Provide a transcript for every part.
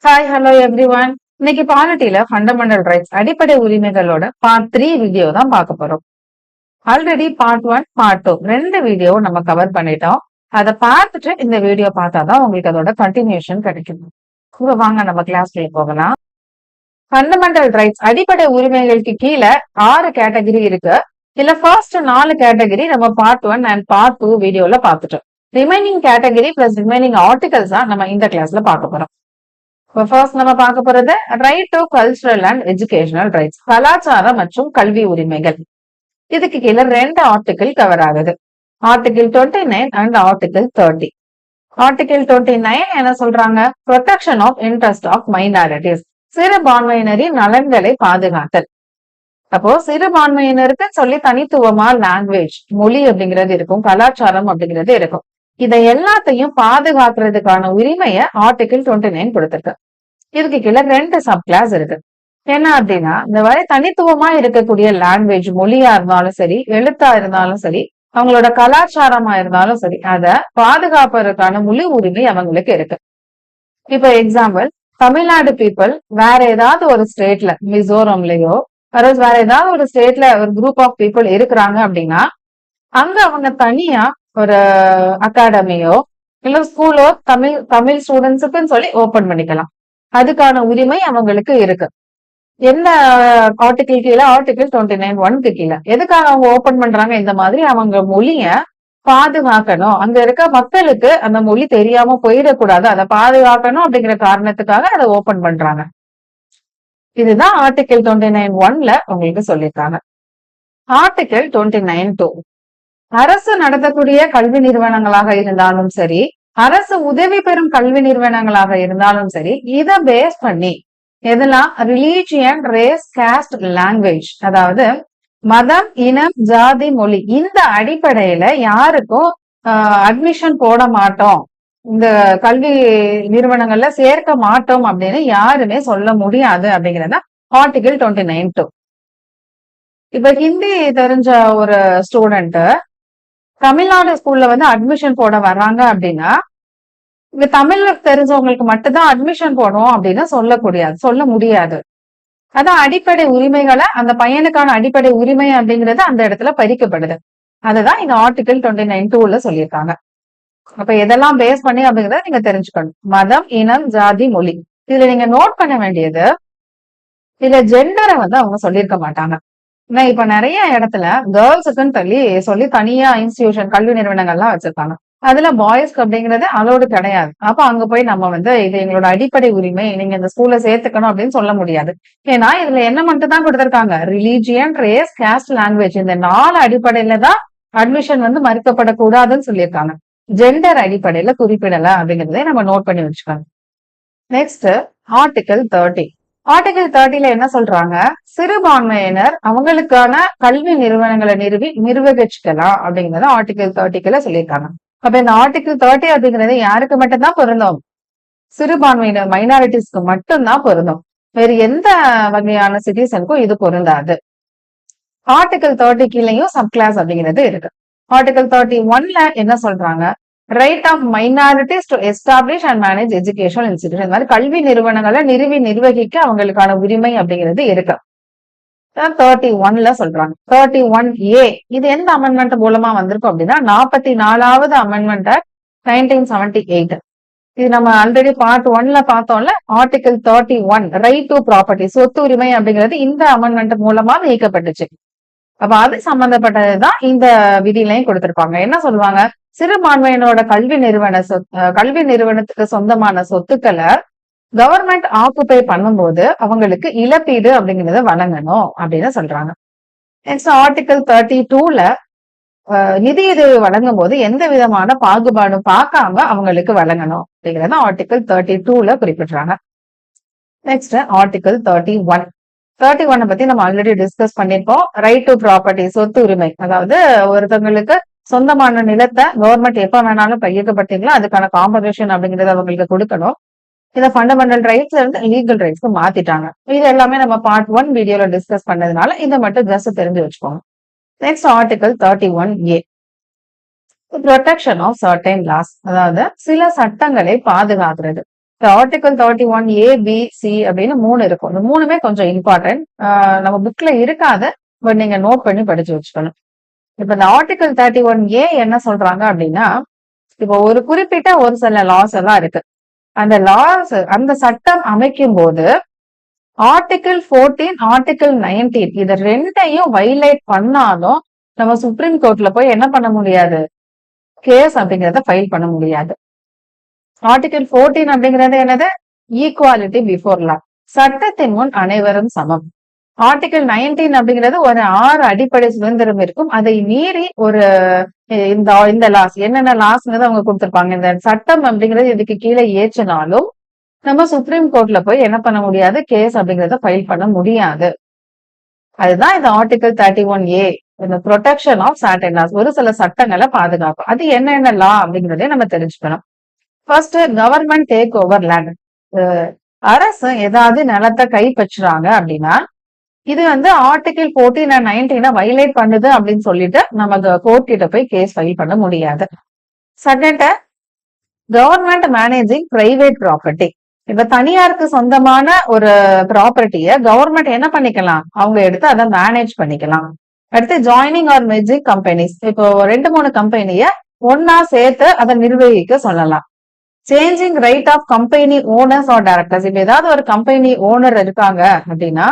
Hi hello everyone. இன்னைக்கு பாலிட்டியில fundamental rights அடிப்படை உரிமைகளோட part 3 video தான் பார்க்க போறோம். ஆல்ரெடி பார்ட் 1 பார்ட் 2 ரெண்டு வீடியோ நம்ம கவர் பண்ணிட்டோம். அதை பார்த்துட்டு இந்த வீடியோ பார்த்தாதான் உங்களுக்கு அதோட கண்டினியூஷன் கிடைக்கும். இப்ப வாங்க நம்ம கிளாஸ்ல போகலாம். ஃபண்டமெண்டல் ரைட்ஸ் அடிப்படை உரிமைகளுக்கு கீழே 6 கேட்டகரி இருக்கு. இதுல ஃபர்ஸ்ட் 4 கேட்டகரி நம்ம பார்ட் 1 அண்ட் பார்ட் 2 வீடியோல பார்த்துட்டோம். Remaining category plus remaining articles தான் நம்ம இந்த கிளாஸ்ல பார்க்க போறோம். ஃபர்ஸ்ட் நம்ம பார்க்க போறது right to cultural and educational rights, கலாச்சாரம் மற்றும் கல்வி உரிமைகள். இதுக்கு கீழே 2 ஆர்டிகிள் கவர் ஆகுது. Article 29 and article 30. ஆர்டிகிள் 29 என்ன சொல்றாங்க? Protection of interest of minorities, சிறுபான்மையினரின் நலன்களை பாதுகாத்தல். அப்போ சிறுபான்மையினருக்கு சொல்லி தனித்துவமா லாங்குவேஜ், மொழி அப்படிங்கிறது இருக்கும், கலாச்சாரம் அப்படிங்கிறது இருக்கும். இதை எல்லாத்தையும் பாதுகாக்கிறதுக்கான உரிமையை ஆர்டிகிள் 29 கொடுத்திருக்கு. இதுக்கு கீழே 2 சப் கிளாஸ் இருக்கு. என்ன அப்படின்னா, இந்த மாதிரி தனித்துவமா இருக்கக்கூடிய லாங்குவேஜ், மொழியா இருந்தாலும் சரி, எழுத்தா இருந்தாலும் சரி, அவங்களோட கலாச்சாரமா இருந்தாலும் சரி, அதை பாதுகாப்பதற்கான முழு உரிமை அவங்களுக்கு இருக்கு. இப்ப எக்ஸாம்பிள், தமிழ்நாடு பீப்புள் வேற ஏதாவது ஒரு ஸ்டேட்ல, மிசோரம்லயோ வேற ஏதாவது ஒரு ஸ்டேட்ல ஒரு குரூப் ஆஃப் பீப்புள் இருக்கிறாங்க அப்படின்னா, அங்க அவங்க தனியா ஒரு அகாடமியோ இல்ல ஸ்கூலோ தமிழ் ஸ்டூடெண்ட்ஸுக்குன்னு சொல்லி ஓபன் பண்ணிக்கலாம். அதுக்கான உரிமை அவங்களுக்கு இருக்கு. என்ன ஆர்டிகிள் கீழே? ஆர்டிகிள் 29(1) கீழே. எதுக்காக அவங்க ஓபன் பண்றாங்க? இந்த மாதிரி அவங்க மொழிய பாதுகாக்கணும், அங்க இருக்க மக்களுக்கு அந்த மொழி தெரியாம போயிடக்கூடாது, அதை பாதுகாக்கணும் அப்படிங்கிற காரணத்துக்காக அதை ஓபன் பண்றாங்க. இதுதான் ஆர்டிகிள் 29(1)ல உங்களுக்கு சொல்லியிருக்காங்க. ஆர்டிகிள் 29(2) அரசு நடத்தக்கூடிய கல்வி நிறுவனங்களாக இருந்தாலும் சரி, அரசு உதவி பெறும் கல்வி நிறுவனங்களாக இருந்தாலும் சரி, இதை பேஸ் பண்ணி எதெல்லாம்? ரிலீஜியன், ரேஸ், காஸ்ட், லாங்குவேஜ், அதாவது மதம், இனம், ஜாதி, மொழி, இந்த அடிப்படையில யாருக்கும் அட்மிஷன் போட மாட்டோம், இந்த கல்வி நிறுவனங்கள்ல சேர்க்க மாட்டோம் அப்படின்னு யாருமே சொல்ல முடியாது அப்படிங்கிறத ஆர்டிகிள் 29(2). இப்ப ஹிந்தி தெரிஞ்ச ஒரு ஸ்டூடெண்ட் தமிழ்நாடு ஸ்கூல்ல அட்மிஷன் போட வர்றாங்க அப்படின்னா, இங்க தமிழ்ல தெரிஞ்சவங்களுக்கு மட்டும்தான் அட்மிஷன் போடுவோம் அப்படின்னு சொல்ல முடியாது. அதான் அடிப்படை உரிமைகளை, அந்த பையனுக்கான அடிப்படை உரிமை அப்படிங்கிறது அந்த இடத்துல பறிக்கப்படுது. அதுதான் இந்த ஆர்டிகிள் 29(2)ல சொல்லியிருக்காங்க. அப்ப எதெல்லாம் பேஸ் பண்ணி அப்படிங்கிறத நீங்க தெரிஞ்சுக்கணும். மதம், இனம், ஜாதி, மொழி. இதுல நீங்க நோட் பண்ண வேண்டியது, இதுல ஜெண்டரை அவங்க சொல்லியிருக்க மாட்டாங்க. ஏன்னா இப்ப நிறைய இடத்துல கேர்ள்ஸுக்குன்னு சொல்லி தனியா இன்ஸ்டிடியூஷன், கல்வி நிறுவனங்கள்லாம் வச்சிருக்காங்க. அதுல பாய்ஸ்க்கு அப்படிங்கிறது அலோடு கிடையாது. அப்ப அங்க போய் நம்ம இது எங்களோட அடிப்படை உரிமை, நீங்க இந்த ஸ்கூல்ல சேர்த்துக்கணும் அப்படின்னு சொல்ல முடியாது. ஏன்னா இதுல என்ன மட்டும் தான் கொடுத்திருக்காங்க? ரிலீஜியன், ரேஸ், காஸ்ட், லாங்குவேஜ், இந்த 4 அடிப்படையில தான் அட்மிஷன் மறுக்கப்படக்கூடாதுன்னு சொல்லியிருக்காங்க. ஜெண்டர் அடிப்படையில குறிப்பிடல அப்படிங்கிறதை நம்ம நோட் பண்ணி வச்சுக்கணும். Next article 30. ஆர்டிகிள் 30ல என்ன சொல்றாங்க? சிறுபான்மையினர் அவங்களுக்கான கல்வி நிறுவனங்களை நிர்வகிச்சுக்கலாம் அப்படிங்கறத ஆர்டிகிள் 30ல சொல்லியிருக்காங்க. அப்ப இந்த ஆர்டிகிள் 30 அப்படிங்கிறது யாருக்கு மட்டும்தான் பொருந்தும்? சிறுபான்மையினர், மைனாரிட்டிஸ்க்கு மட்டும்தான் பொருந்தும். வேறு எந்த வகையான சிட்டிசனுக்கும் இது பொருந்தாது. ஆர்டிகிள் 30 கீழேயும் சப் கிளாஸ் அப்படிங்கிறது இருக்கு. ஆர்டிகிள் 31ல என்ன சொல்றாங்க? Right of minorities to establish and manage educational institution, இந்த மாதிரி கல்வி நிறுவனங்களை நிர்வகிக்க அவங்களுக்கான உரிமை அப்படிங்கிறது இருக்கு. 31ல சொல்றாங்க. 31A இது எந்த அமெண்ட்மெண்ட் மூலமா வந்திருக்கும் அப்படின்னா, 44வது அமெண்ட்மெண்ட் 1978. இது நம்ம ஆல்ரெடி பார்ட் 1ல பார்த்தோம்ல. ஆர்டிகிள் 31 ரைட் டு ப்ராப்பர்ட்டி, சொத்து உரிமை அப்படிங்கிறது இந்த அமெண்ட்மெண்ட் மூலமா நீக்கப்பட்டுச்சு. அப்ப அது சம்பந்தப்பட்டதுதான் இந்த விதியிலையும் கொடுத்திருப்பாங்க. என்ன சொல்லுவாங்க? சிறுபான்மையினோட கல்வி நிறுவனத்துக்கு சொந்தமான சொத்துக்களை கவர்மெண்ட் ஆக்குபை பண்ணும்போது அவங்களுக்கு இழப்பீடு அப்படிங்கறத வழங்கணும் அப்படின்னு சொல்றாங்க. நெக்ஸ்ட் ஆர்டிகிள் 32ல நிதியுதவி வழங்கும் போது எந்த விதமான பாகுபாடும் பார்க்காம அவங்களுக்கு வழங்கணும் அப்படிங்கறத ஆர்டிகிள் 32ல குறிப்பிடுறாங்க. நெக்ஸ்ட் ஆர்டிகிள் 31 பத்தி நம்ம ஆல்ரெடி டிஸ்கஸ் பண்ணிருப்போம். ரைட் டு ப்ராப்பர்ட்டி, சொத்து உரிமை, அதாவது ஒருத்தவங்களுக்கு சொந்தமான நிலத்தை கவர்மெண்ட் எப்ப வேணாலும் கையகப்படுத்தீங்களோ அதுக்கான காம்பன்சேஷன் அப்படிங்கறத அவங்களுக்கு கொடுக்கணும். இதை ஃபண்டமெண்டல் ரைட்ஸ்ல இருந்து லீகல் ரைட்ஸ்க்கு மாத்திட்டாங்க. இது எல்லாமே நம்ம பார்ட் 1 வீடியோல டிஸ்கஸ் பண்ணதுனால இதை மட்டும் ஜஸ்ட் தெரிஞ்சு வச்சுக்கோங்க. Next article 31A protection of certain laws, அதாவது சில சட்டங்களை பாதுகாக்கிறது. ஆர்டிகல் 31A B C அப்படின்னு 3 இருக்கும். இந்த 3மே கொஞ்சம் இம்பார்ட்டன்ட். நம்ம புக்ல இருக்காது, பட் நீங்க நோட் பண்ணி படிச்சு வச்சுக்கணும். இப்ப இந்த ஆர்டிகல் 31A என்ன சொல்றாங்க அப்படின்னா, இப்போ ஒரு குறிப்பிட்ட ஒரு சில லாஸ் எல்லாம் இருக்கு. அந்த லாஸ், அந்த சட்டம் அமைக்கும் போது ஆர்டிகல் 14 ஆர்டிகல் 19 இது ரெண்டையும் வைலேட் பண்ணாலும் நம்ம சுப்ரீம் கோர்ட்ல போய் என்ன பண்ண முடியாது, கேஸ் அப்படிங்கறத ஃபைல் பண்ண முடியாது. ஆர்டிகல் 14 அப்படிங்கிறது என்னது, ஈக்குவாலிட்டி பிஃபோர் லா, சட்டத்தின் முன் அனைவரும் சமம். ஆர்டிகல் 19 அப்படிங்கிறது ஒரு 6 அடிப்படை சுதந்திரம் இருக்கும். அதை மீறி ஒரு இந்த லாஸ், என்னென்ன லாஸ்ங்கிறத அவங்க கொடுத்திருப்பாங்க. இந்த சட்டம் அப்படிங்கிறது இதுக்கு கீழே ஏற்றினாலும் நம்ம சுப்ரீம் கோர்ட்ல போய் என்ன பண்ண முடியாது, கேஸ் அப்படிங்கறத ஃபைல் பண்ண முடியாது. அதுதான் இந்த ஆர்டிகல் 31A, இந்த ப்ரொடெக்ஷன் ஆஃப் சர்டன் லாஸ், ஒரு சில சட்டங்களை பாதுகாப்பு. அது என்னென்ன லா அப்படிங்கறதே நம்ம தெரிஞ்சுக்கணும். First, government take over land. அரசு ஏதாவது நிலத்தை கைப்பற்றுறாங்க அப்படின்னா இது வந்து ஆர்டிகல் 14 and 19 வயலேட் பண்ணுது அப்படின்னு சொல்லிட்டு நம்ம கோர்ட் கிட்ட போய் கேஸ் ஃபைல் பண்ண முடியாது. Second, government managing private property. இப்ப தனியாருக்கு சொந்தமான ஒரு ப்ராப்பர்ட்டிய கவர்மெண்ட் என்ன பண்ணிக்கலாம், அவங்க எடுத்து அதை மேனேஜ் பண்ணிக்கலாம். அடுத்து, ஜாயினிங் ஆர் மெர்ஜிங் கம்பெனிஸ். இப்போ 2-3 கம்பெனிய ஒன்னா சேர்த்து அதை நிர்வகிக்க சொல்லலாம். Changing right of company owners or directors. இப்ப ஏதாவது ஒரு கம்பெனி ஓனர் இருக்காங்க அப்படின்னா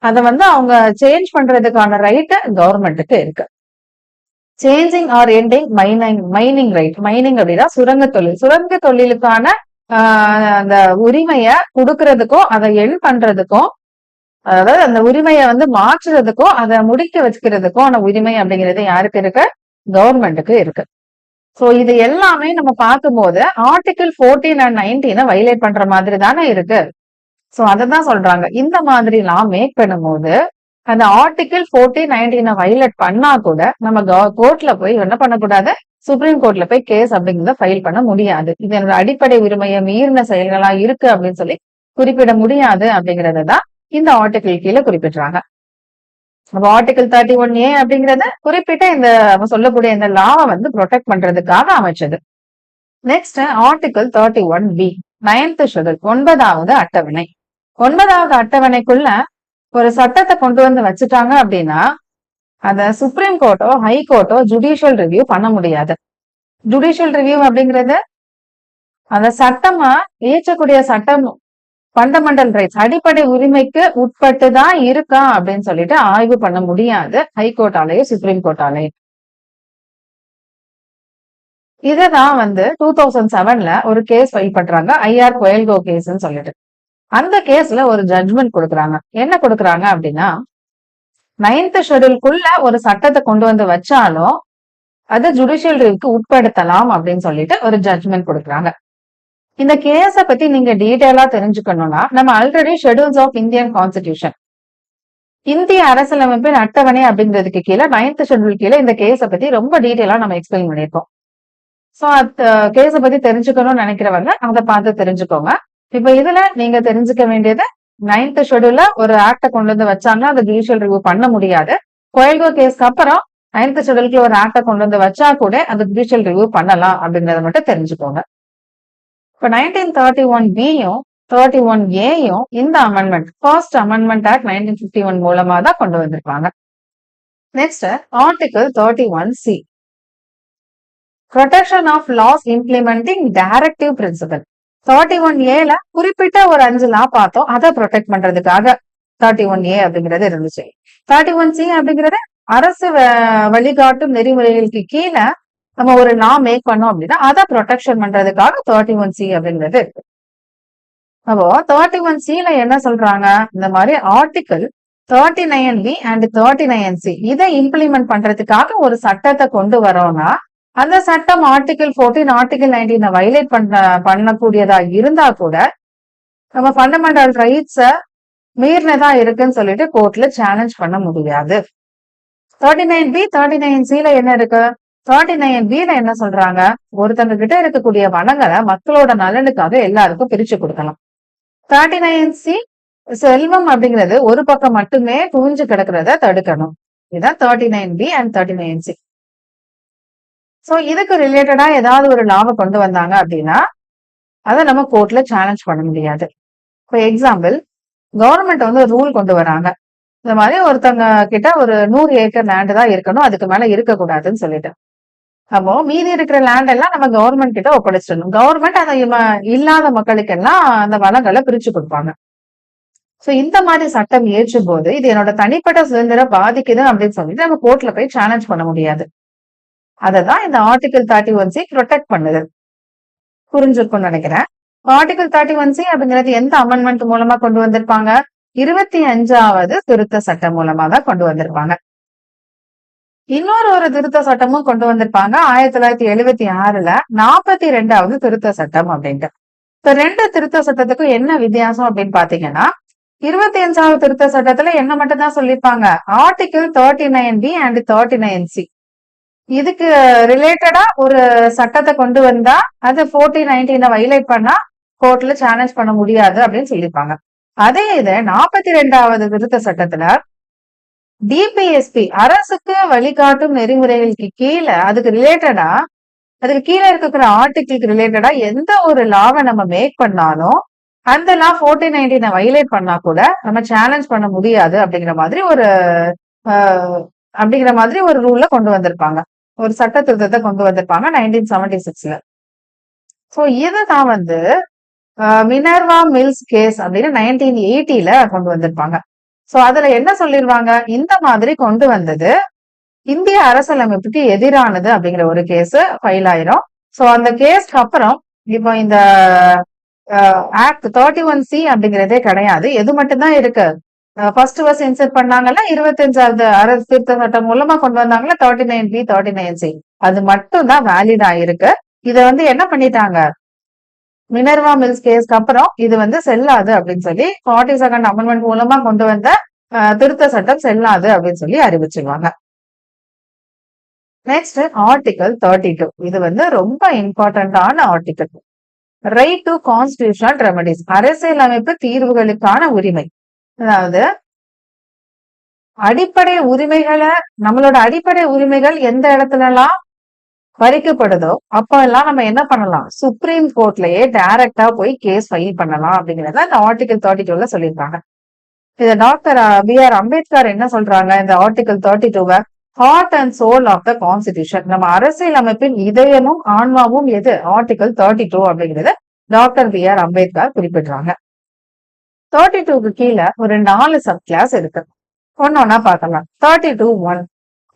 அதை வந்து அவங்க சேஞ்ச் பண்றதுக்கான ரைட் கவர்மெண்ட்டுக்கு இருக்கு. Changing are ending mining right. Mining அப்படின்னா சுரங்க தொழில். சுரங்க தொழிலுக்கான அந்த உரிமைய கொடுக்கறதுக்கும் அதை எண் பண்றதுக்கும், அதாவது அந்த உரிமையை வந்து மாற்றுறதுக்கும் அதை முடிக்க வச்சுக்கிறதுக்கும் ஆன உரிமை அப்படிங்கிறது யாருக்கு இருக்கு, கவர்மெண்ட்டுக்கு இருக்கு. சோ இது எல்லாமே நம்ம பார்க்கும்போது ஆர்டிகல் 14 and 19 வயலேட் பண்ற மாதிரி தானே இருக்கு. சோ அததான் சொல்றாங்க, இந்த மாதிரி எல்லாம் மேக் பண்ணும்போது அந்த ஆர்டிகல் 14, 19 வயலேட் பண்ணா கூட நம்ம கோர்ட்ல போய் என்ன பண்ணக்கூடாது, சுப்ரீம் கோர்ட்ல போய் கேஸ் அப்படிங்கிறத ஃபைல் பண்ண முடியாது. இது என்னோட அடிப்படை உரிமையை மீறின செயல்களா இருக்கு அப்படின்னு சொல்லி குறிப்பிட முடியாது அப்படிங்கறதான் இந்த ஆர்டிகல் கீழே குறிப்பிடுறாங்க. அப்ப ஆர்டிகல் 31A அப்படிங்கறத குறிப்பிட்ட இந்த சொல்லக்கூடிய இந்த லாவை வந்து ப்ரொடெக்ட் பண்றதுக்காக அமைச்சது. Next, article 31B 9th schedule, 9வது அட்டவணை. 9வது அட்டவணைக்குள்ள ஒரு சட்டத்தை கொண்டு வந்து வச்சுட்டாங்க அப்படின்னா அத சுப்ரீம் கோர்ட்டோ ஹை கோர்ட்டோ ஜுடிஷியல் ரிவ்யூ பண்ண முடியாது. ஜுடிஷியல் ரிவ்யூ அப்படிங்கிறது அந்த சட்டமா இயற்றக்கூடிய சட்டம் ஃபண்டமெண்டல் ரைட்ஸ், அடிப்படை உரிமைக்கு உட்பட்டு தான் இருக்கா அப்படின்னு சொல்லிட்டு ஆய்வு பண்ண முடியாது ஹைகோர்ட்டாலேயோ சுப்ரீம் கோர்ட்டாலேயோ. இததான் வந்து 2007ல ஒரு கேஸ் ஃபைல் பண்றாங்க, ஐஆர் கோயல்கோ கேஸ்ன்னு சொல்லிட்டு. அந்த கேஸ்ல ஒரு ஜட்ஜ்மெண்ட் கொடுக்குறாங்க. என்ன கொடுக்குறாங்க அப்படின்னா, 9th ஷெட்யூல்குள்ள ஒரு சட்டத்தை கொண்டு வந்து வச்சாலும் அதை ஜுடிஷியல் ரிவ்யூக்கு உட்படுத்தலாம் அப்படின்னு சொல்லிட்டு ஒரு ஜட்ஜ்மெண்ட் கொடுக்குறாங்க. இந்த கேஸ பத்தி நீங்க டீடைலா தெரிஞ்சுக்கணும்னா நம்ம already schedules of Indian constitution, இந்திய அரசியலமைப்பின் அட்டவணை அப்படிங்கிறதுக்கு கீழே 9th ஷெட்யூல் கீழே இந்த கேஸ பத்தி ரொம்ப டீடைலா நம்ம எக்ஸ்பிளைன் பண்ணியிருக்கோம். சோ கேஸ பத்தி தெரிஞ்சுக்கணும்னு நினைக்கிறவங்க அதை பார்த்து தெரிஞ்சுக்கோங்க. இப்ப இதுல நீங்க தெரிஞ்சுக்க வேண்டியது, 9th ஷெட்யூல்ல ஒரு ஆக்ட கொண்டு வந்து வச்சாங்கன்னா அதை ஜுடிஷியல் ரிவ்யூ பண்ண முடியாது. கோயல்கோ கேஸ்க்கு அப்புறம் 9th ஷெட்யூலுக்கு ஒரு ஆக்ட கொண்டு வந்து வச்சா கூட அது ஜுடிஷியல் ரிவ்யூ பண்ணலாம் அப்படிங்கறத மட்டும் தெரிஞ்சுக்கோங்க. இப்ப 1931B-யும் 31A-யும் இந்த அமெண்ட்மெண்ட், ஃபர்ஸ்ட் அமெண்ட்மெண்ட் ஆக்ட் 1951 மூலமா தான் கொண்டு வந்திருப்பாங்க. Next, article 31C, protection of laws implementing directive principle. 31A-ல குறிப்பிட்ட ஒரு 5 லா பார்த்தோம், அதை ப்ரொடெக்ட் பண்றதுக்காக 31A அப்படிங்கிறது இருந்துச்சு. 31C அப்படிங்கிறது அரசு வழிகாட்டும் நெறிமுறைகளுக்கு கீழே நம்ம ஒரு லா மேக் பண்ணோம் அப்படின்னா அதை ப்ரொடெக்ஷன் பண்றதுக்காக 31C அப்படிங்கிறது இருக்கு. அப்போ 31C-ல என்ன சொல்றாங்க, இந்த மாதிரி ஆர்டிகல் 39B and 39C இதை இம்ப்ளிமெண்ட் பண்றதுக்காக ஒரு சட்டத்தை கொண்டு வரோம்னா அந்த சட்டம் ஆர்டிகல் 14, ஆர்டிகல் 19 வயலேட் பண்ணக்கூடியதா இருந்தா கூட நம்ம ஃபண்டமெண்டல் ரைட்ஸ மீறினதா இருக்குன்னு சொல்லிட்டு கோர்ட்ல சேலஞ்ச் பண்ண முடியாது. 39B 39C-ல என்ன இருக்கு, 39B-ல என்ன சொல்றாங்க, ஒருத்தங்க கிட்ட இருக்கக்கூடிய வளங்களை மக்களோட நலனுக்காக எல்லாருக்கும் பிரிச்சு கொடுக்கலாம். 39C செல்வம் அப்படிங்கிறது ஒரு பக்கம் மட்டுமே குவிஞ்சு கிடக்கிறத தடுக்கணும். இதுதான் 39B and 39C. சோ இதுக்கு ரிலேட்டடா ஏதாவது ஒரு லாவை கொண்டு வந்தாங்க அப்படின்னா அதை நம்ம கோர்ட்ல சேலஞ்ச் பண்ண முடியாது. ஃபார் எக்ஸாம்பிள், கவர்மெண்ட் வந்து ஒரு ரூல் கொண்டு வராங்க. இந்த மாதிரி ஒருத்தவங்க கிட்ட ஒரு 100 ஏக்கர் லேண்ட் தான் இருக்கணும், அதுக்கு மேல இருக்கக்கூடாதுன்னு சொல்லிட்டு. அப்போ மீதி இருக்கிற லேண்ட் எல்லாம் நம்ம கவர்மெண்ட் கிட்ட ஒப்படைச்சிடணும். கவர்மெண்ட் அதை இல்லாத மக்களுக்கு எல்லாம் அந்த வளங்களை பிரிச்சு கொடுப்பாங்க. சோ இந்த மாதிரி சட்டம் இயற்றும் போது இது என்னோட தனிப்பட்ட சுதந்திரம் பாதிக்குது அப்படின்னு சொல்லிட்டு நம்ம கோர்ட்ல போய் சேலஞ்ச் பண்ண முடியாது. அததான் இந்த ஆர்டிகல் 31C ப்ரொடெக்ட் பண்ணுது. புரிஞ்சிருக்கும்னு நினைக்கிறேன். ஆர்டிகல் 31C அப்படிங்கிறது எந்த அமெண்ட்மெண்ட் மூலமா கொண்டு வந்திருப்பாங்க? 25வது திருத்த சட்டம் மூலமா தான் கொண்டு வந்திருப்பாங்க. இன்னொரு திருத்த சட்டமும் கொண்டு வந்திருப்பாங்க 1976ல 42வது திருத்த சட்டம் அப்படின்ட்டு. இப்ப 2 திருத்த சட்டத்துக்கும் என்ன வித்தியாசம் அப்படின்னு பாத்தீங்கன்னா, 25வது திருத்த சட்டத்துல என்ன மட்டும் தான் சொல்லிருப்பாங்க, ஆர்டிகல் 39B அண்ட் 39C. இதுக்கு ரிலேட்டடா ஒரு சட்டத்தை கொண்டு வந்தா அது 4019 வைலேட் பண்ணா கோர்ட்ல சேலஞ்ச் பண்ண முடியாது அப்படின்னு சொல்லியிருப்பாங்க. அதே இது 42வது திருத்த சட்டத்துல டிபிஎஸ்பி அரசுக்கு வழிகாட்டும் நெறிமுறைகளுக்கு கீழே அதுக்கு கீழே இருக்கிற ஆர்டிகிளுக்கு ரிலேட்டடா எந்த ஒரு லாவை நம்ம மேக் பண்ணாலும் அந்த லா 4019 வைலேட் பண்ணா கூட நம்ம சேலஞ்ச் பண்ண முடியாது அப்படிங்கிற மாதிரி ஒரு ரூல்ல கொண்டு வந்திருப்பாங்க. ஒரு சட்ட திருத்தத்தை கொண்டு வந்திருப்பாங்க 1976ல. சோ இதுதான் வந்து மினர்வா மில்ஸ் கேஸ் அப்படின்னு 1980ல கொண்டு வந்திருப்பாங்க. சோ அதுல என்ன சொல்லிருவாங்க, இந்த மாதிரி கொண்டு வந்தது இந்திய அரசியலமைப்புக்கு எதிரானது அப்படிங்கிற ஒரு கேஸ் ஃபைல் ஆயிரும். சோ அந்த கேஸ்க்கு அப்புறம் இப்போ இந்த ஆக்ட் 31C அப்படிங்கிறதே கிடையாது. எது மட்டும்தான் இருக்கு, ஃபர்ஸ்ட் இன்சர்ட் பண்ணாங்கல்ல 25வது அரசு திருத்த சட்டம் மூலமா கொண்டு வந்தாங்கல்ல 39B 39C, அது மட்டும் தான் வேலிட் ஆயிருக்கு. இத வந்து என்ன பண்ணிட்டாங்க, மினர்வா மில்ஸ் கேஸ்க்கு அப்புறம் இது வந்து செல்லாது அப்படின்னு சொல்லி 42nd அமெண்ட்மெண்ட் மூலமா கொண்டு வந்த திருத்த சட்டம் செல்லாது அப்படின்னு சொல்லி அறிவிச்சிருவாங்க. Next article 32. இது வந்து ரொம்ப இம்பார்ட்டன்டான article. Right to constitutional remedies, அரசியலமைப்பு தீர்வுகளுக்கான உரிமை. அதாவது அடிப்படை உரிமைகளை, நம்மளோட அடிப்படை உரிமைகள் எந்த இடத்துல எல்லாம் பறிக்கப்படுதோ அப்ப எல்லாம் நம்ம என்ன பண்ணலாம், சுப்ரீம் கோர்ட்லயே டைரக்டா போய் கேஸ் ஃபைல் பண்ணலாம் அப்படிங்கறத இந்த ஆர்டிகல் 32ல சொல்லியிருக்காங்க. இத டாக்டர் B.R. அம்பேத்கர் என்ன சொல்றாங்க, இந்த ஆர்டிகல் 32வை heart and soul of the constitution, நம்ம அரசியல் அமைப்பின் இதயமும் ஆன்மாவும் எது, ஆர்டிகல் 32 அப்படிங்கிறது டாக்டர் B.R. அம்பேத்கர் குறிப்பிடுறாங்க. 32க்கு கீழே ஒரு 4 சப் கிளாஸ் இருக்கு. ஒன்னொன்னா பார்க்கலாம். 32(1)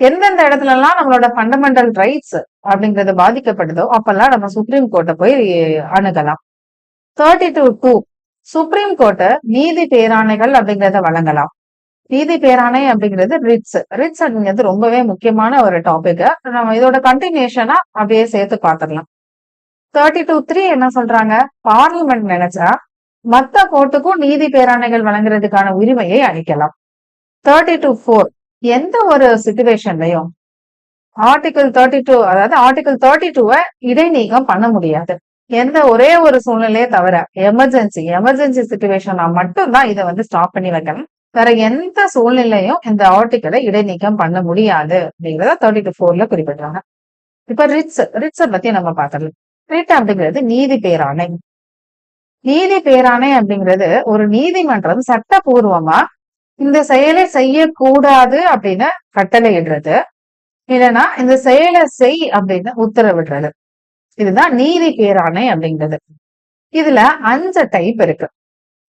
எந்தெந்த இடத்துல எல்லாம் நம்மளோட ஃபண்டமெண்டல் ரைட்ஸ் அப்படிங்கறது பாதிக்கப்படுதோ அப்பெல்லாம் நம்ம சுப்ரீம் கோர்ட்டை போய் அணுகலாம். 32(2) சுப்ரீம் கோர்ட்டு நீதி பேராணைகள் அப்படிங்கறத வழங்கலாம். நீதி பேராணை அப்படிங்கிறது ரிட்ஸ் அப்படிங்கிறது ரொம்பவே முக்கியமான ஒரு டாபிக். நம்ம இதோட கண்டினியூஷனா அப்படியே சேர்த்து பார்த்துடலாம். 32(3) என்ன சொல்றாங்க, பார்லிமெண்ட் நினைச்சா மத்த கோர்ட்டுக்கும் நீதி பேராணைகள் வழங்குறதுக்கான உரிமையை அளிக்கலாம். 32(4) எந்த ஒரு சிச்சுவேஷன்லயும் ஆர்டிகல் 32, அதாவது ஆர்டிகல் 32வை இடைநீக்கம் பண்ண முடியாது. ஒரே ஒரு சூழ்நிலையே தவிர எமர்ஜென்சி சிச்சுவேஷனா மட்டும்தான் இதை வந்து ஸ்டாப் பண்ணி வைக்கணும். வேற எந்த சூழ்நிலையும் இந்த ஆர்டிகலை இடைநீக்கம் பண்ண முடியாது அப்படிங்கிறத 32(4)ல குறிப்பிடுறாங்க. இப்ப ரிட்ஸை பத்தி நம்ம பார்க்கலாம். ரிட் அப்படிங்கிறது நீதி பேராணை. நீதி பேராணை அப்படிங்கிறது ஒரு நீதிமன்றம் சட்டபூர்வமா இந்த செயலை செய்யக்கூடாது அப்படின்னு கட்டளை இடுறது, இல்லைன்னா இந்த செயலை செய் அப்படின்னு உத்தரவிடுறது. இதுதான் நீதி பேராணை அப்படிங்கிறது. இதுல 5 டைப் இருக்கு.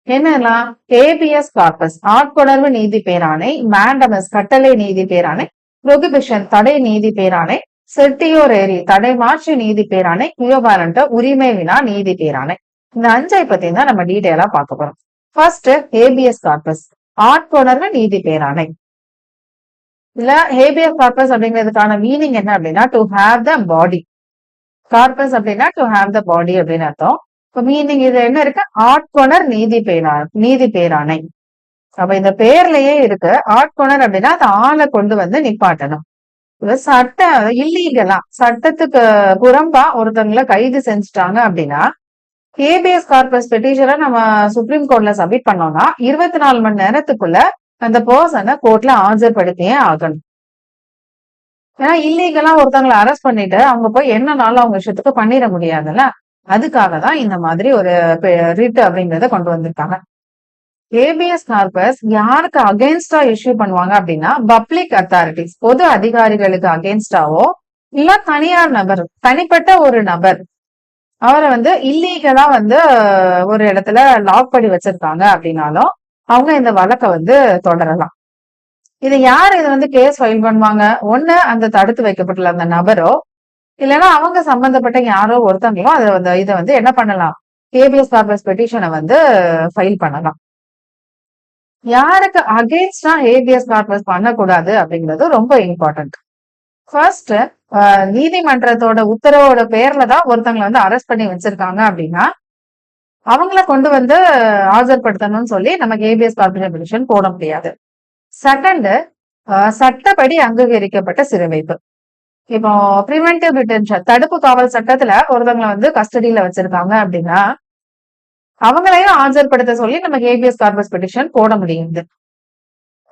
என்னெல்லாம், ஏபிஎஸ் கார்பஸ் ஆட்கொணர்வு நீதி பேராணை, மேண்டமஸ் கட்டளை நீதி பேராணை, புரோகிபிஷன் தடை நீதி பேராணை, செர்டியோரேரி தடை மாற்று நீதி பேராணை, குயோபாலண்ட உரிமை வினா நீதி பேராணை. இந்த 5 பத்தி தான் நம்ம டீடைலா பார்க்க போறோம். ஃபர்ஸ்ட் ஏபிஎஸ் கார்பஸ் ஆட்கொணர்வு நீதி பேராணை. இல்ல ஹேபியஸ் கார்பஸ் அப்படிங்கிறதுக்கான மீனிங் என்ன அப்படின்னா, to have the body. Corpus அப்படின்னா டு ஹேவ் த பாடி அப்படின்னு அர்த்தம். இப்ப மீனிங் இது என்ன இருக்கு, ஆட்கொணர் நீதி பேராணை. அப்ப இந்த பேர்லயே இருக்கு ஆட்கொணர் அப்படின்னா அந்த ஆளை கொண்டு வந்து நிப்பாட்டணும். இல்லீகலா சட்டத்துக்கு புறம்பா ஒருத்தவங்களை கைது செஞ்சுட்டாங்க அப்படின்னா ஏபிஎஸ் கார்பஸ் பெட்டிஷனை நம்ம சுப்ரீம் கோர்ட்ல சப்மிட் பண்ணோம்னா 24 மணி நேரத்துக்குள்ள அந்த பர்சனை கோர்ட்ல ஆஜர்படுத்தியே ஆகணும். ஏன்னா இல்லீகலா ஒருத்தவங்களை அரெஸ்ட் பண்ணிட்டு அவங்க போய் என்னனாலும் அவங்க இஷ்டத்துக்கு பண்ணிட முடியாதுல்ல. அதுக்காக தான் இந்த மாதிரி ஒரு ரிட் அப்படிங்கறத கொண்டு வந்திருக்காங்க. ஏபிஎஸ் கார்பஸ் யாருக்கு அகேன்ஸ்டா இஷ்யூ பண்ணுவாங்க அப்படின்னா பப்ளிக் அத்தாரிட்டிஸ், பொது அதிகாரிகளுக்கு அகேன்ஸ்டாவோ இல்ல தனியார் நபர், தனிப்பட்ட ஒரு நபர் அவரை இல்லீகலா ஒரு இடத்துல லாக் பண்ணி வச்சிருக்காங்க அப்படின்னாலும் அவங்க இந்த வழக்கை தொடரலாம். இது யார் இது கேஸ் ஃபைல் பண்ணுவாங்க? ஒண்ணு அந்த தடுத்து வைக்கப்பட்டுள்ள அந்த நபரோ இல்லைன்னா அவங்க சம்பந்தப்பட்ட யாரோ ஒருத்தங்களோ அதை இதை என்ன பண்ணலாம், ஏபிஎஸ் கார்பஸ் பெட்டிஷனை ஃபைல் பண்ணலாம். யாருக்கு அகேன்ஸ்டா ஏபிஎஸ் கார்பஸ் பண்ணக்கூடாது அப்படிங்கிறது ரொம்ப இம்பார்ட்டன்ட். ஃபர்ஸ்ட், நீதிமன்றத்தோட உத்தரவோட பேர்ல தான் ஒருத்தங்களை அரெஸ்ட் பண்ணி வச்சிருக்காங்க அப்படின்னா அவங்கள கொண்டு ஆஜர்படுத்தணும்னு சொல்லி நமக்கு ஏபிஎஸ் கார்பஸ் பெட்டிஷன் போட முடியாது. செகண்ட், சட்டப்படி அங்கீகரிக்கப்பட்ட சிறை வைப்பு. இப்போ பிரிவென்டிவ் டிடென்ஷன், தடுப்பு காவல் சட்டத்துல ஒருத்தவங்களை கஸ்டடியில வச்சிருக்காங்க அப்படின்னா அவங்களையும் ஆஜர்படுத்த சொல்லி நமக்கு ஏபிஎஸ் கார்பஸ் பெட்டிஷன் போட முடியுது.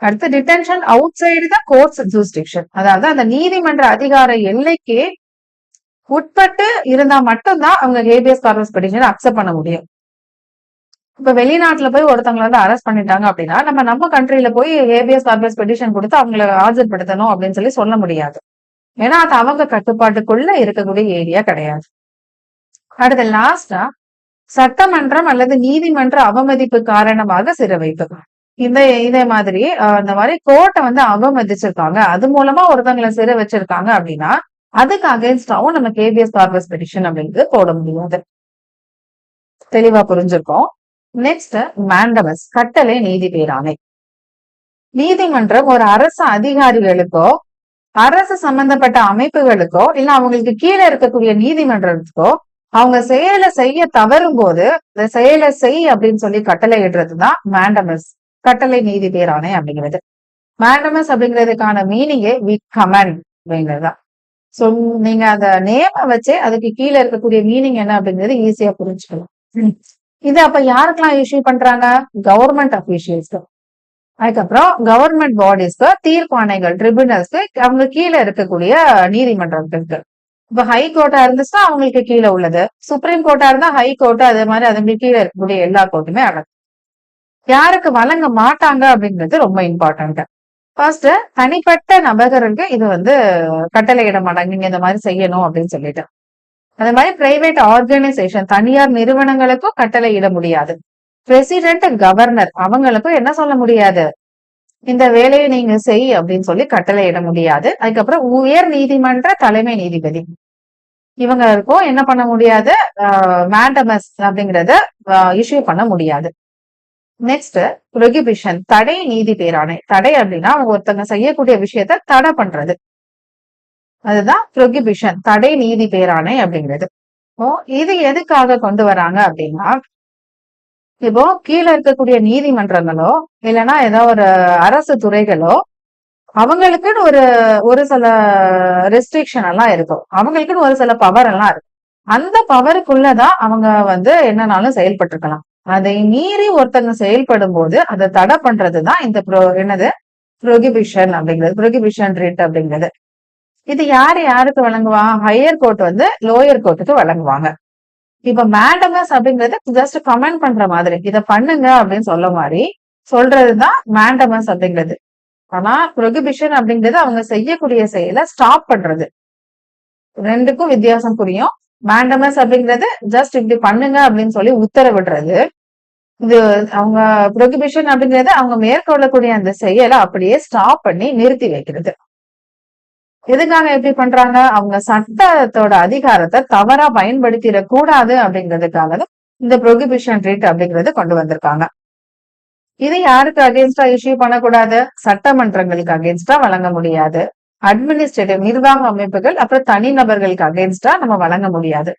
அடுத்து, detention outside the courts jurisdiction, அதாவது அந்த நீதிமன்ற அதிகார எல்லைக்கு உட்பட்டு இருந்தா மட்டும்தான் அவங்க ஏபிஎஸ் கார்பஸ் பெட்டிஷன் அக்செப்ட் பண்ண முடியும். இப்ப வெளிநாட்டுல போய் ஒருத்தவங்களை அரெஸ்ட் பண்ணிட்டாங்க அப்படின்னா நம்ம கண்ட்ரில போய் ஏபிஎஸ் கார்பஸ் பெட்டிஷன் கொடுத்து அவங்களை ஆஜர்படுத்தணும் அப்படின்னு சொல்லி சொல்ல முடியாது. ஏன்னா அது அவங்க கட்டுப்பாட்டுக்குள்ள இருக்கக்கூடிய ஏரியா கிடையாது. அடுத்து லாஸ்டா, சட்டமன்றம் அல்லது நீதிமன்ற அவமதிப்பு காரணமாக சிறை வைப்பு. இதே மாதிரி இந்த மாதிரி கோர்ட்டை அவமதிச்சிருக்காங்க, அது மூலமா ஒருத்தவங்களை சிறை வச்சிருக்காங்க அப்படின்னா அதுக்கு அகேன்ஸ்டாவும் நம்ம ஏபிஎஸ் கார்பஸ் பெட்டிஷன் அப்படிங்கிறது போட முடியாது. தெளிவா புரிஞ்சிருக்கோம். நெக்ஸ்ட், மேண்டமஸ், கட்டளை நீதி பேராணை. நீதிமன்றம் ஒரு அரசு அதிகாரிகளுக்கோ அரசு சம்பந்தப்பட்ட அமைப்புகளுக்கோ இல்ல அவங்களுக்கு கீழே இருக்கக்கூடிய நீதிமன்றத்துக்கோ அவங்க செயலை செய்ய தவறும் போது இந்த செயலை செய் அப்படின்னு சொல்லி கட்டளை இடுறதுதான் மேண்டமஸ், கட்டளை நீதி பேராணை அப்படிங்கிறது. மேண்டமஸ் அப்படிங்கிறதுக்கான மீனிங்கே வி கமெண்ட் அப்படிங்கிறதுதான். சோ நீங்க அந்த நேம வச்சு அதுக்கு கீழே இருக்கக்கூடிய மீனிங் என்ன அப்படிங்கிறது ஈஸியா புரிஞ்சுக்கலாம். இது அப்ப யாருக்கெல்லாம் இஷ்யூ பண்றாங்க? கவர்மெண்ட் அபிஷியல்ஸ்க்கு, அதுக்கப்புறம் கவர்மெண்ட் பாடிஸ்க்கு, தீர்ப்பாணைகள், ட்ரிபியூனல்ஸ்க்கு, அவங்க கீழே இருக்கக்கூடிய நீதிமன்றங்களுக்கு. இப்ப ஹை கோர்ட்டா இருந்துச்சுன்னா அவங்களுக்கு கீழே உள்ளது, சுப்ரீம் கோர்ட்டா இருந்தா ஹை கோர்ட், அதே மாதிரி அதுக்கு கீழே இருக்கக்கூடிய எல்லா கோர்ட்டுமே அடங்கும். யாருக்கு வழங்க மாட்டாங்க அப்படிங்கிறது ரொம்ப இம்பார்ட்டன்ட். ஃபர்ஸ்ட், தனிப்பட்ட நபர்களுக்கு இது கட்டளையிட மாட்டாங்க, நீங்க இந்த மாதிரி செய்யணும் அப்படின்னு சொல்லிட்டு. அதே மாதிரி பிரைவேட் ஆர்கனைசேஷன், தனியார் நிறுவனங்களுக்கும் கட்டளையிட முடியாது. பிரசிடென்ட், கவர்னர் அவங்களுக்கும் என்ன சொல்ல முடியாது, இந்த வேலையை நீங்க செய் அப்படின்னு சொல்லி கட்டளையிட முடியாது. அதுக்கப்புறம் உயர் நீதிமன்ற தலைமை நீதிபதி இவங்களுக்கும் என்ன பண்ண முடியாது, மேண்டமஸ் அப்படிங்கறத இஷ்யூ பண்ண முடியாது. நெக்ஸ்ட், ப்ரொகிபிஷன், தடை நீதி பேராணை. தடை அப்படின்னா அவங்க ஒருத்தங்க செய்யக்கூடிய விஷயத்த தடை பண்றது, அதுதான் ப்ரொகிபிஷன், தடை நீதி பேராணை அப்படிங்கிறது. இது எதுக்காக கொண்டு வராங்க அப்படின்னா, இப்போ கீழே இருக்கக்கூடிய நீதிமன்றங்களோ இல்லைன்னா ஏதோ ஒரு அரசு துறைகளோ அவங்களுக்குன்னு ஒரு சில ரெஸ்ட்ரிக்ஷன் எல்லாம் இருக்கும், அவங்களுக்குன்னு ஒரு சில பவர் எல்லாம் இருக்கும். அந்த பவருக்குள்ளதான் அவங்க என்னன்னாலும் செயல்பட்டு இருக்கலாம். அதை மீறி ஒருத்தங்க செயல்படும் போது அதை தடை பண்றதுதான் இந்த ப்ரொகிபிஷன் அப்படிங்கிறது, ப்ரொகிபிஷன் ரிட் அப்படிங்கிறது. இது யாருக்கு வழங்குவா? ஹையர் கோர்ட் லோயர் கோர்ட்டுக்கு வழங்குவாங்க. இப்ப மேண்டமஸ் அப்படிங்கிறது ஜஸ்ட் கமெண்ட் பண்ற மாதிரி, இதை பண்ணுங்க அப்படின்னு சொல்ல மாதிரி சொல்றதுதான் மேண்டமஸ் அப்படிங்கிறது. ஆனா ப்ரொகிபிஷன் அப்படிங்கிறது அவங்க செய்யக்கூடிய செயலை ஸ்டாப் பண்றது. ரெண்டுக்கும் வித்தியாசம் புரியும். மேண்டமஸ் அப்படிங்கிறது ஜஸ்ட் இப்படி பண்ணுங்க அப்படின்னு சொல்லி உத்தரவிடுறது. இது அவங்க ப்ரொகிபிஷன் அப்படிங்கிறது அவங்க மேற்கொள்ளக்கூடிய அந்த செயலை அப்படியே ஸ்டாப் பண்ணி நிறுத்தி வைக்கிறது. எதுக்காக எப்படி பண்றாங்க? அவங்க சட்டத்தோட அதிகாரத்தை தவறா பயன்படுத்திட கூடாது அப்படிங்கிறதுக்காக தான் இந்த ப்ரொகிபிஷன் ரிட் அப்படிங்கிறது கொண்டு வந்திருக்காங்க. இது யாருக்கு அகேன்ஸ்டா இஷ்யூ பண்ணக்கூடாது? சட்டமன்றங்களுக்கு அகேன்ஸ்டா வழங்க முடியாது. அட்மினிஸ்ட்ரேட்டிவ், நிர்வாக அமைப்புகள், அப்புறம் தனிநபர்களுக்கு அகேன்ஸ்டா நம்ம வழங்க முடியாது.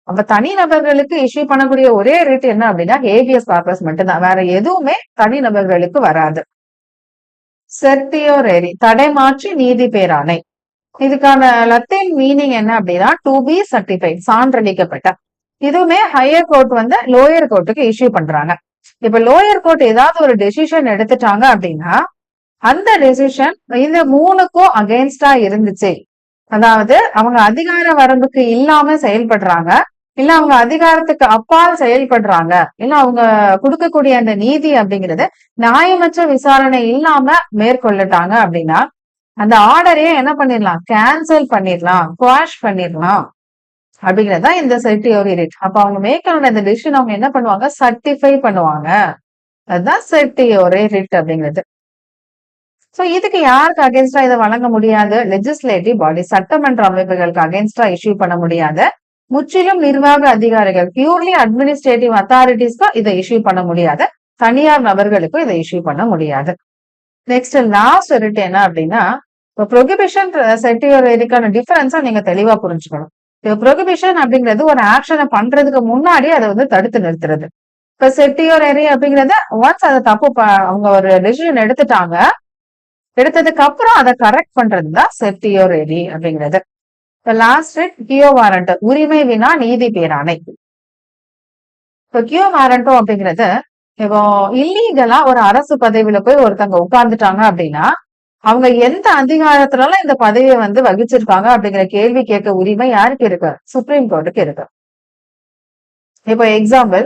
அப்ப தனிநபர்களுக்கு இஷ்யூ பண்ணக்கூடிய ஒரே ரிட் என்ன அப்படின்னா ஹேபியஸ் கார்பஸ் மட்டும்தான், வேற எதுவுமே தனிநபர்களுக்கு வராது. செர்டியோரேரி, தடைமாற்றி நீதி பேராணை. இதுக்கான லத்தீன் மீனிங் என்ன அப்படின்னா டு பி சர்டிஃபைட், சான்றளிக்கப்பட்ட. இதுவுமே ஹையர் கோர்ட் லோயர் கோர்ட்டுக்கு இஷ்யூ பண்றாங்க. இப்ப லோயர் கோர்ட் ஏதாவது ஒரு டெசிஷன் எடுத்துட்டாங்க அப்படின்னா அந்த டெசிஷன் இந்த மூணுக்கும் அகெயின்ஸ்டா இருந்துச்சு, அதாவது அவங்க அதிகார வரம்புக்கு இல்லாம செயல்படுறாங்க, இல்ல அவங்க அதிகாரத்துக்கு அப்பால் செயல்படுறாங்க, இல்ல அவங்க கொடுக்கக்கூடிய அந்த நீதி அப்படிங்கிறது நியாயமற்ற விசாரணை இல்லாம மேற்கொள்ளட்டாங்க அப்படின்னா அந்த ஆர்டரையே என்ன பண்ணிடலாம், கேன்சல் பண்ணிடலாம், குவாஷ் பண்ணிடலாம் அப்படிங்கறதா இந்த செர்டியோரி ரிட். அப்ப அவங்க மேற்கொண்ட இந்த டிசிஷன் அவங்க என்ன பண்ணுவாங்க, சர்டிஃபை பண்ணுவாங்க. அதுதான் செர்டியோரி ரிட் அப்படிங்கிறது. சோ இதுக்கு யாருக்கு அகேன்ஸ்டா இதை வழங்க முடியாது, லெஜிஸ்லேட்டிவ் பாடி சட்டமன்ற அமைப்புகளுக்கு அகேன்ஸ்டா இஷ்யூ பண்ண முடியாது. முற்றிலும் நிர்வாக அதிகாரிகள் பியூர்லி அட்மினிஸ்ட்ரேட்டிவ் அத்தாரிட்டிஸ்க்கு இதை இஷ்யூ பண்ண முடியாது. தனியார் நபர்களுக்கும் இதை இஷ்யூ பண்ண முடியாது. நெக்ஸ்ட் லாஸ்ட் ரிட் என்ன அப்படின்னா, ப்ரொஹிபிஷன் செர்டியோரிக்கான டிஃபரன்ஸா நீங்க தெளிவா புரிஞ்சுக்கணும். ப்ரொஹிபிஷன் அப்படிங்கிறது ஒரு ஆக்ஷனை பண்றதுக்கு முன்னாடி அதை வந்து தடுத்து நிறுத்துறது. இப்ப செர்டியோரி அப்படிங்கறது ஒன்ஸ் அதை தப்பு அவங்க ஒரு டெசிஷன் எடுத்ததுக்கு அப்புறம் அதை கரெக்ட் பண்றதுதான் செர்டியோரி அப்படிங்கிறது. லாஸ்ட் ரிட் கியோ வாரண்ட், உரிமை வினா நீதி பேராணை. இப்போ கியோ வாரண்டோ அப்படிங்கிறது, இப்போ இல்லீகலா ஒரு அரசு பதவியில போய் ஒருத்தவங்க உட்கார்ந்துட்டாங்க அப்படின்னா அவங்க எந்த அதிகாரத்தினால இந்த பதவியை வந்து வகிச்சிருக்காங்க அப்படிங்கிற கேள்வி கேட்க உரிமை யாருக்கு இருக்கு, சுப்ரீம் கோர்ட்டுக்கு இருக்கு. இப்போ எக்ஸாம்பிள்,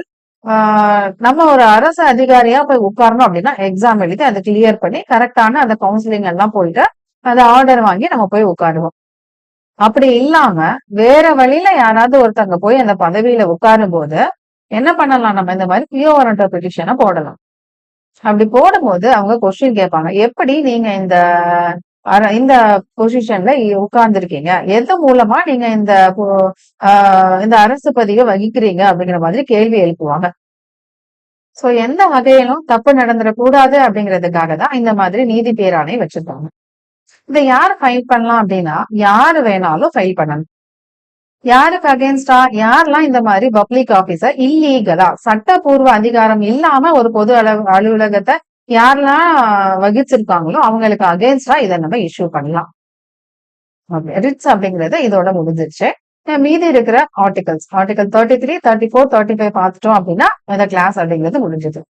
நம்ம ஒரு அரசு அதிகாரியா போய் உட்காரணும் அப்படின்னா எக்ஸாம் எழுதி அதை கிளியர் பண்ணி கரெக்டான அந்த கவுன்சிலிங் எல்லாம் போயிட்டு அந்த ஆர்டர் வாங்கி நம்ம போய் உட்காருவோம். அப்படி இல்லாம வேற வழியில யாராவது ஒருத்தங்க போய் அந்த பதவியில உட்காரும் போது என்ன பண்ணலாம், நம்ம இந்த மாதிரி கியோ வாரண்ட் பெட்டிஷனை போடலாம். அப்படி போடும்போது அவங்க கொஸ்டின் கேட்பாங்க, எப்படி நீங்க இந்த பொசிஷன்ல உட்கார்ந்துருக்கீங்க, எது மூலமா நீங்க இந்த அரசு பதவியை வகிக்கிறீங்க அப்படிங்கிற மாதிரி கேள்வி எழுப்புவாங்க. சோ எந்த வகையிலும் தப்பு நடந்துடக்கூடாது அப்படிங்கிறதுக்காக தான் இந்த மாதிரி நீதி பேராணை வச்சிருக்காங்க. இதை யார் ஃபைல் பண்ணலாம் அப்படின்னா யாரு வேணாலும் ஃபைல் பண்ணணும். யாருக்கு அகேன்ஸ்டா, யாரெல்லாம் இந்த மாதிரி பப்ளிக் ஆபீசர் இல்லீகலா சட்டப்பூர்வ அதிகாரம் இல்லாம ஒரு பொது அலுவலகத்தை யாரெல்லாம் வகிச்சிருக்காங்களோ அவங்களுக்கு அகேன்ஸ்டா இதை நம்ம இஷ்யூ பண்ணலாம். ரிட்ஸ் அப்படிங்கறது இதோட முடிஞ்சிருச்சு. மீதி இருக்கிற ஆர்டிகல்ஸ், ஆர்டிகல் 33, 34, 35 பார்த்துட்டோம் அப்படின்னா இந்த கிளாஸ் அப்படிங்கிறது முடிஞ்சது.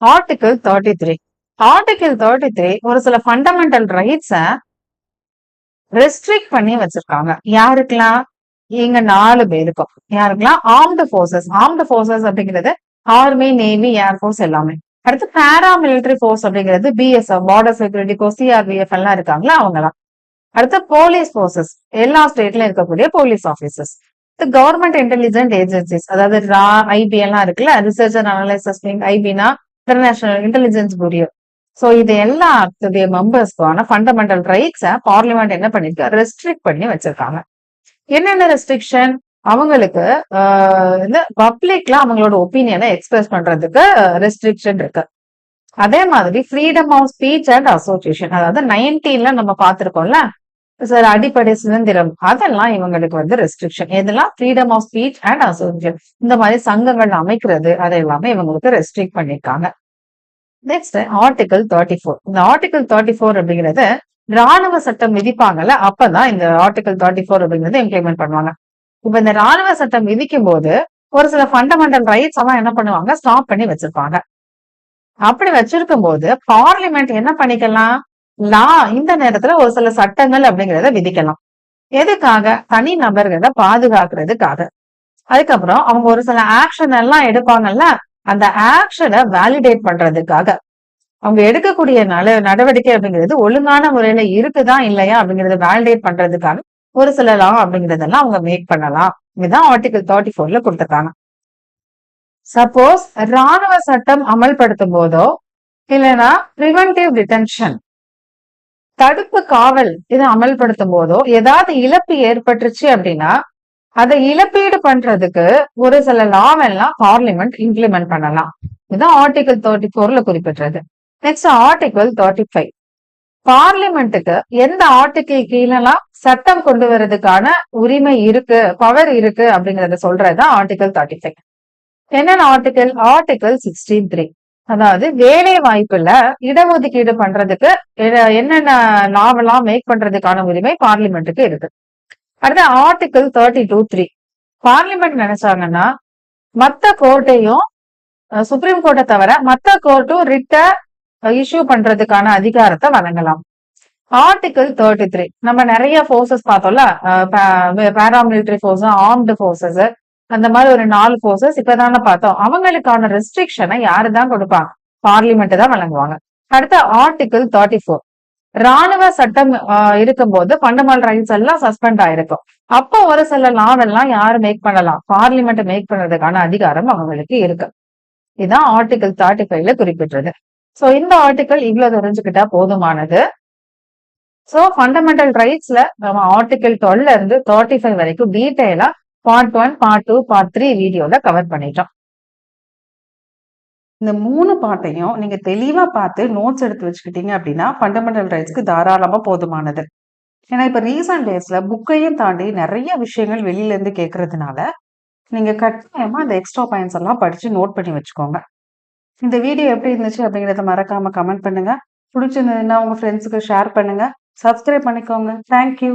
ஆர்டிகல் 33, ஆர்டிகல் 33 ஒரு சில ஃபண்டமெண்டல் ரைட்ஸ ரெஸ்ட்ரிக்ட் பண்ணி வச்சிருக்காங்க. யாருக்கெல்லாம், இங்க 4 பேருக்கும். யாருக்கெல்லாம், ஆர்ம்டு போர்சஸ். ஆர்ம்டு போர்சஸ் அப்படிங்கிறது ஆர்மி, நேவி, ஏர்போர்ஸ் எல்லாமே. அடுத்து பாராமிலிட்டரி போர்ஸ் அப்படிங்கிறது BSF, border security force, CRPF எல்லாம் இருக்காங்களா அவங்கலாம். அடுத்து போலீஸ் போர்சஸ், எல்லா ஸ்டேட்ல இருக்கக்கூடிய police officers. Government intelligent agencies, அதாவது ரா, ஐபி எல்லாம் இருக்குல்ல, ரிசர்ச் அண்ட் அனலைசிஸ் விங், ஐபினா இன்டர்நேஷனல் இன்டெலிஜென்ஸ் பியூரோ. சோ இது எல்லாத்துடைய மெம்பர்ஸ்க்கான ஃபண்டமெண்டல் ரைட்ஸை பார்லிமெண்ட் என்ன பண்ணிருக்கு, ரெஸ்ட்ரிக்ட் பண்ணி வச்சிருக்காங்க. என்னென்ன ரெஸ்ட்ரிக்ஷன், அவங்களுக்கு இந்த பப்ளிக்ல அவங்களோட ஒப்பீனியனை எக்ஸ்பிரஸ் பண்றதுக்கு ரெஸ்ட்ரிக்ஷன் இருக்கு. அதே மாதிரி freedom of speech and association, அதாவது 19ல நம்ம பார்த்திருக்கோம்ல சார், அடிப்படை சுதந்திரம், அதெல்லாம் இவங்களுக்கு வந்து ரெஸ்ட்ரிக்ஷன். இதெல்லாம் freedom of speech and association, இந்த மாதிரி சங்கங்கள் அமைக்கிறது அதை எல்லாமே இவங்களுக்கு ரெஸ்ட்ரிக்ட் பண்ணிருக்காங்க. Next article 34. இந்த ஆர்டிகல் 34 அப்படிங்கிறது ராணுவ சட்டம் விதிப்பாங்கல்ல, அப்பதான் இந்த ஆர்டிகல் 34 அப்படிங்கிறது இம்ப்ளிமெண்ட் பண்ணுவாங்க. இப்ப இந்த ராணுவ சட்டம் விதிக்கும் போது ஒரு சில ஃபண்டமெண்டல் ரைட்ஸ் எல்லாம் என்ன பண்ணுவாங்க, ஸ்டாப் பண்ணி வச்சிருப்பாங்க. அப்படி வச்சிருக்கும் போது பார்லிமெண்ட் என்ன பண்ணிக்கலாம், இந்த நேரத்துல ஒரு சில சட்டங்கள் அப்படிங்கிறத விதிக்கலாம். எதுக்காக, தனி நபர்களை பாதுகாக்கிறதுக்காக. அதுக்கப்புறம் அவங்க ஒரு சில ஆக்ஷன் எல்லாம் எடுப்பாங்கல்ல, அந்த ஆக்ஷனை வேலிடேட் பண்றதுக்காக. அவங்க எடுக்கக்கூடிய நடவடிக்கை அப்படிங்கிறது ஒழுங்கான முறையில இருக்குதா இல்லையா அப்படிங்கறத வேலிடேட் பண்றதுக்காக ஒரு சில லா அப்படிங்கறதெல்லாம் அவங்க மேக் பண்ணலாம். இதுதான் ஆர்டிகல் 34ல கொடுத்திருக்காங்க. சப்போஸ் ராணுவ சட்டம் அமல்படுத்தும் போதோ இல்லைன்னா பிரிவென்டிவ் டிடென்ஷன், தடுப்பு காவல் இதை அமல்படுத்தும் போதோ ஏதாவது இழப்பு ஏற்பட்டுருச்சு அப்படின்னா அதை இழப்பீடு பண்றதுக்கு ஒரு சில லாவெல்லாம் பார்லிமெண்ட் இம்ப்ளிமெண்ட் பண்ணலாம். இதுதான் ஆர்டிகல் 34ல குறிப்பிட்டது. Next article 35. பார்லிமெண்ட்டுக்கு எந்த ஆர்டிகிள் கீழெல்லாம் சட்டம் கொண்டு வர்றதுக்கான உரிமை இருக்கு, பவர் இருக்கு அப்படிங்கறத சொல்றதுதான் ஆர்டிகல் 35. என்னென்ன ஆர்டிகல், ஆர்டிகல் 63, அதாவது வேலை வாய்ப்புல இடஒதுக்கீடு பண்றதுக்கு என்னென்ன லாவெல்லாம் மேக் பண்றதுக்கான உரிமை பார்லிமெண்ட்டுக்கு இருக்கு. அடுத்த ஆர்டிகல் 32(3), பார்லிமெண்ட் நினைச்சாங்கன்னா மத்த கோர்ட்டையும் சுப்ரீம் கோர்ட்டை தவிர மத்த கோர்ட்டும் ரிட்ட இஷ்யூ பண்றதுக்கான அதிகாரத்தை வழங்கலாம். ஆர்டிகல் 33, நம்ம நிறைய போர்சஸ் பார்த்தோம்ல, பாராமிலிட்டரி போர்ஸ், ஆர்ம்டு போர்சஸ், அந்த மாதிரி ஒரு 4 போர்சஸ் இப்பதானே பார்த்தோம். அவங்களுக்கான ரெஸ்ட்ரிக்ஷனை யாரு தான் கொடுப்பாங்க? பார்லிமெண்ட் தான் வழங்குவாங்க. அடுத்த ஆர்டிகிள் 34. ராணுவ சட்டம் இருக்கும்போது ஃபண்டமெண்டல் ரைட்ஸ் எல்லாம் சஸ்பெண்ட் ஆயிருக்கும். அப்போ ஒரு சில லாவெல்லாம் யாரு மேக் பண்ணலாம்? பார்லிமெண்ட் மேக் பண்றதுக்கான அதிகாரம் அவங்களுக்கு இருக்கு. இதுதான் ஆர்டிகிள் 35ல குறிப்பிட்டது. சோ இந்த ஆர்டிகிள் இவ்வளவு தெரிஞ்சுக்கிட்டா போதுமானது. சோ ஃபண்டமெண்டல் ரைட்ஸ்ல நம்ம ஆர்டிகிள் 12ல இருந்து 35 வரைக்கும் டீடைலா பார்ட் 1, பார்ட் 2, பார்ட் 3 வீடியோல கவர் பண்ணிட்டோம். இந்த 3 பாட்டையும் நீங்க தெளிவா பார்த்து நோட்ஸ் எடுத்து வச்சுக்கிட்டீங்க அப்படின்னா ஃபண்டமெண்டல் ரைட்ஸ்க்கு தாராளமா போதுமானது. ஏன்னா இப்ப ரீசன்ட் டேஸ்ல புக்கையும் தாண்டி நிறைய விஷயங்கள் வெளியில இருந்து கேட்கறதுனால நீங்க கட்டாயமா அந்த எக்ஸ்ட்ரா பாயிண்ட்ஸ் எல்லாம் படிச்சு நோட் பண்ணி வச்சுக்கோங்க. இந்த வீடியோ எப்படி இருந்துச்சு அப்படிங்கறத மறக்காம கமெண்ட் பண்ணுங்க. பிடிச்சிருந்ததுன்னா உங்க ஃப்ரெண்ட்ஸுக்கு ஷேர் பண்ணுங்க. சப்ஸ்கிரைப் பண்ணிக்கோங்க. தேங்க்யூ.